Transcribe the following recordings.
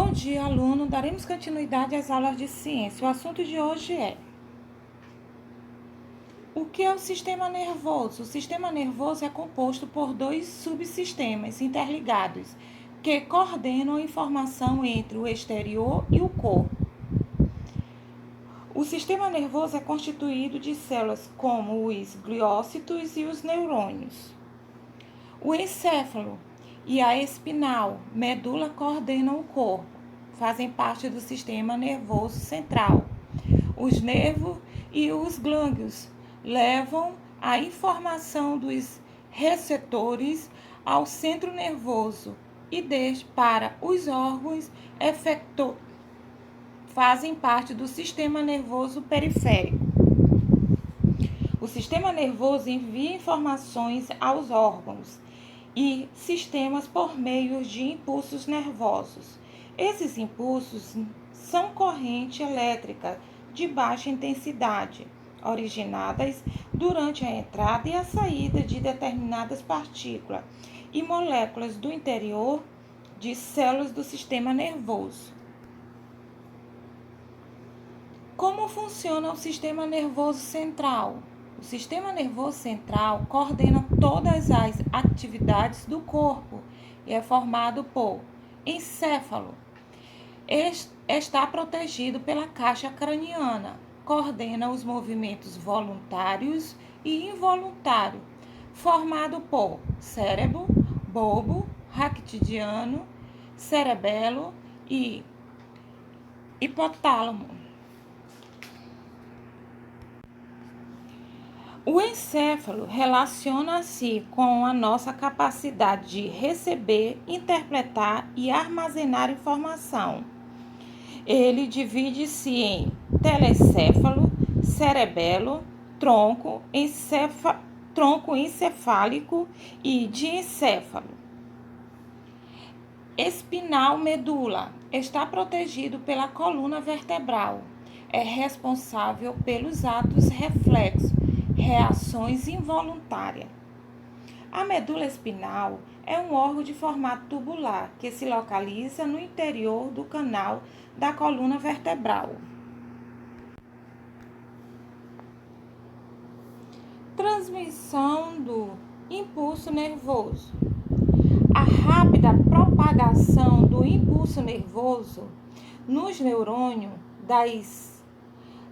Bom dia, aluno. Daremos continuidade às aulas de ciência. O assunto de hoje é: o que é o sistema nervoso? O sistema nervoso é composto por dois subsistemas interligados que coordenam a informação entre o exterior e o corpo. O sistema nervoso é constituído de células como os gliócitos e os neurônios. O encéfalo e a espinal, medula coordenam o corpo, fazem parte do sistema nervoso central. Os nervos e os glândulos levam a informação dos receptores ao centro nervoso e para os órgãos efetores. Fazem parte do sistema nervoso periférico. O sistema nervoso envia informações aos órgãos e sistemas por meio de impulsos nervosos. Esses impulsos são corrente elétrica de baixa intensidade, originadas durante a entrada e a saída de determinadas partículas e moléculas do interior de células do sistema nervoso. Como funciona o sistema nervoso central? O sistema nervoso central coordena todas as atividades do corpo e é formado por encéfalo. Está protegido pela caixa craniana, coordena os movimentos voluntários e involuntários, formado por cérebro, bulbo, raquidiano, cerebelo e hipotálamo. O encéfalo relaciona-se com a nossa capacidade de receber, interpretar e armazenar informação. Ele divide-se em telecéfalo, cerebelo, tronco encefálico e diencéfalo. Espinal medula está protegido pela coluna vertebral. É responsável pelos atos reflexos, reações involuntárias. A medula espinal é um órgão de formato tubular que se localiza no interior do canal da coluna vertebral. Transmissão do impulso nervoso. A rápida propagação do impulso nervoso nos neurônios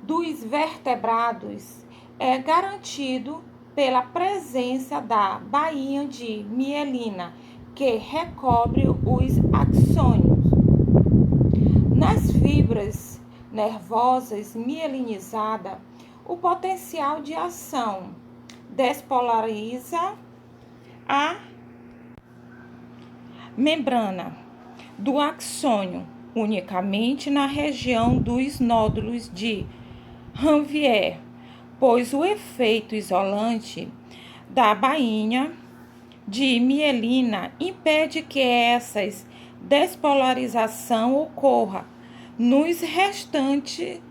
dos vertebrados é garantido pela presença da bainha de mielina, que recobre os axônios. Nas fibras nervosas mielinizadas, o potencial de ação despolariza a membrana do axônio unicamente na região dos nódulos de Ranvier, pois o efeito isolante da bainha de mielina impede que essa despolarização ocorra nas restantes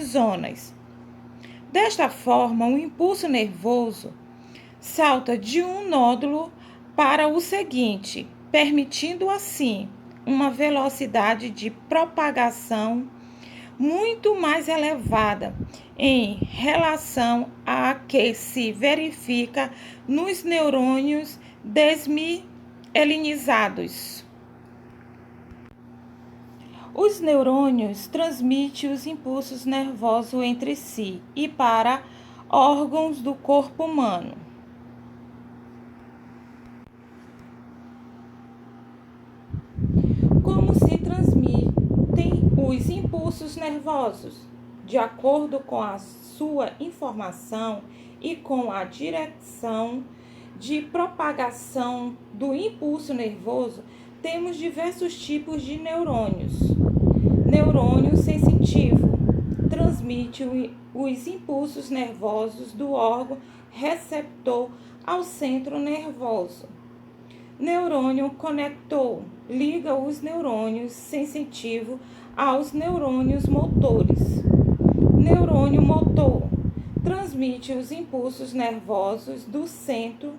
zonas. Desta forma, o impulso nervoso salta de um nódulo para o seguinte, permitindo assim uma velocidade de propagação muito mais elevada em relação à que se verifica nos neurônios desmielinizados. Os neurônios transmitem os impulsos nervosos entre si e para órgãos do corpo humano. Como se transmitem os impulsos nervosos? De acordo com a sua informação e com a direção de propagação do impulso nervoso, temos diversos tipos de neurônios. Neurônio sensitivo transmite os impulsos nervosos do órgão receptor ao centro nervoso. Neurônio conector liga os neurônios sensitivos aos neurônios motores. Neurônio motor transmite os impulsos nervosos do centro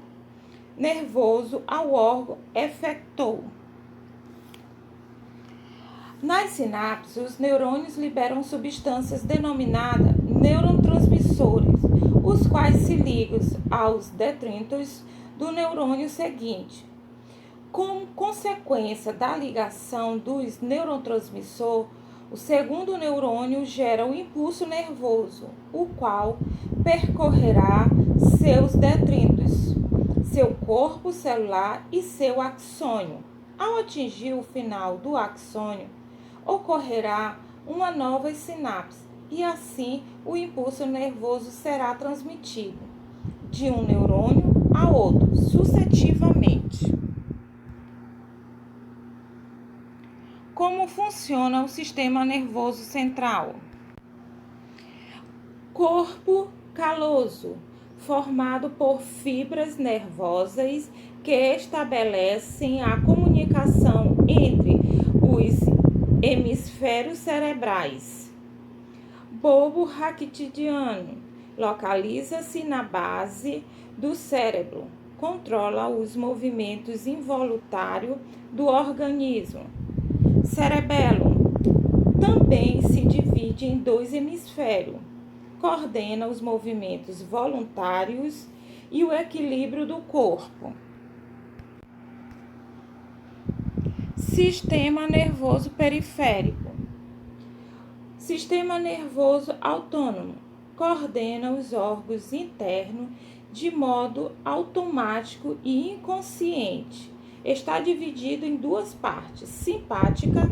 nervoso ao órgão efetor. Nas sinapses, os neurônios liberam substâncias denominadas neurotransmissores, os quais se ligam aos detritos do neurônio seguinte. Como consequência da ligação dos neurotransmissores, o segundo neurônio gera o impulso nervoso, o qual percorrerá seus detritos, seu corpo celular e seu axônio. Ao atingir o final do axônio, ocorrerá uma nova sinapse e assim o impulso nervoso será transmitido de um neurônio a outro, sucessivamente. Como funciona o sistema nervoso central? Corpo caloso, formado por fibras nervosas que estabelecem a comunicação entre os hemisférios cerebrais. Bulbo raquidiano, localiza-se na base do cérebro, controla os movimentos involuntários do organismo. Cerebelo também se divide em dois hemisférios, coordena os movimentos voluntários e o equilíbrio do corpo. Sistema nervoso periférico. Sistema nervoso autônomo. Coordena os órgãos internos de modo automático e inconsciente. Está dividido em duas partes. Simpática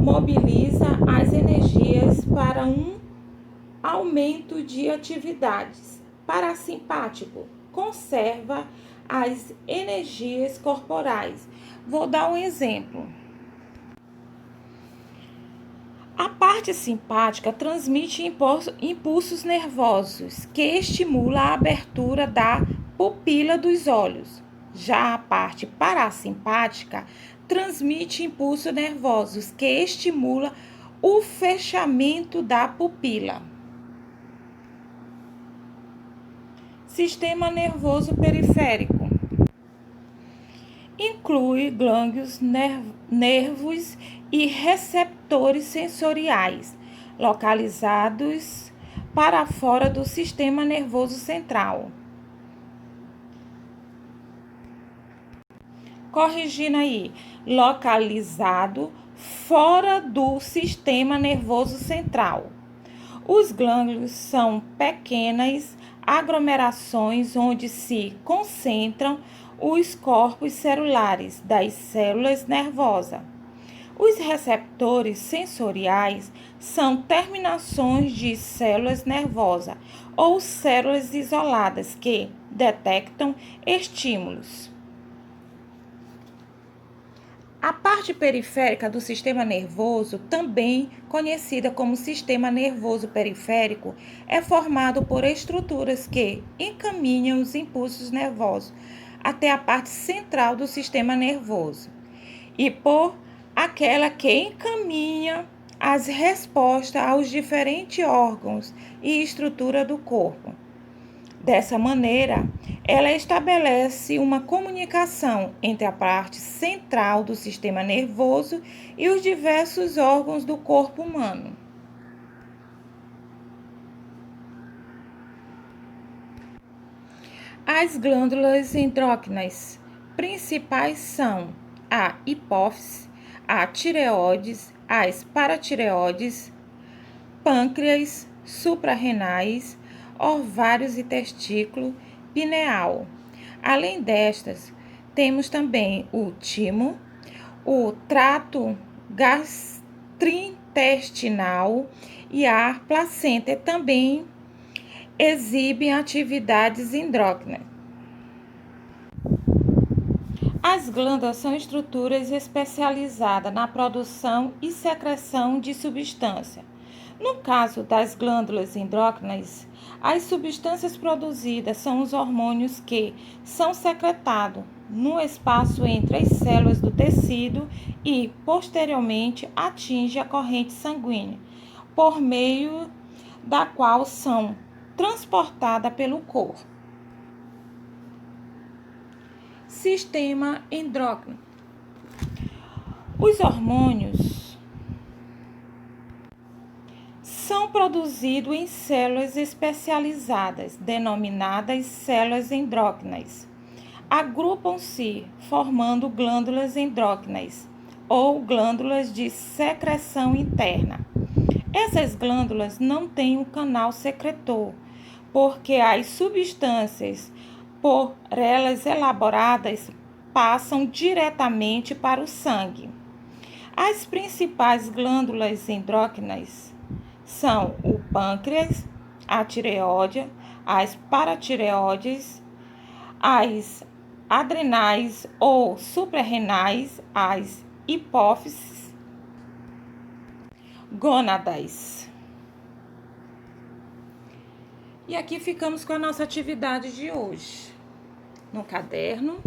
mobiliza as energias para um aumento de atividades. Parasimpático conserva as energias corporais. Vou dar um exemplo. A parte simpática transmite impulsos nervosos que estimulam a abertura da pupila dos olhos. Já a parte parasimpática transmite impulsos nervosos que estimulam o fechamento da pupila. Sistema nervoso periférico. Inclui glândulos, nervos e receptores sensoriais, localizados para fora do sistema nervoso central. Corrigindo aí, localizado fora do sistema nervoso central. Os glândulos são pequenas aglomerações onde se concentram os corpos celulares das células nervosas. Os receptores sensoriais são terminações de células nervosas ou células isoladas que detectam estímulos. A parte periférica do sistema nervoso, também conhecida como sistema nervoso periférico, é formado por estruturas que encaminham os impulsos nervosos até a parte central do sistema nervoso e por aquela que encaminha as respostas aos diferentes órgãos e estrutura do corpo. Dessa maneira, ela estabelece uma comunicação entre a parte central do sistema nervoso e os diversos órgãos do corpo humano. As glândulas endócrinas principais são a hipófise, a tireoides, as paratireoides, pâncreas, suprarrenais, ovários e testículo, pineal. Além destas, temos também o timo, o trato gastrointestinal e a placenta também exibem atividades endócrinas. As glândulas são estruturas especializadas na produção e secreção de substância. No caso das glândulas endócrinas, as substâncias produzidas são os hormônios que são secretados no espaço entre as células do tecido e, posteriormente, atinge a corrente sanguínea, por meio da qual são transportadas pelo corpo. Sistema endócrino. Os hormônios produzido em células especializadas, denominadas células endócrinas. Agrupam-se formando glândulas endócrinas ou glândulas de secreção interna. Essas glândulas não têm um canal secretor, porque as substâncias por elas elaboradas passam diretamente para o sangue. As principais glândulas endócrinas são o pâncreas, a tireoide, as paratireoides, as adrenais ou suprarrenais, as hipófises, gônadas. E aqui ficamos com a nossa atividade de hoje. No caderno,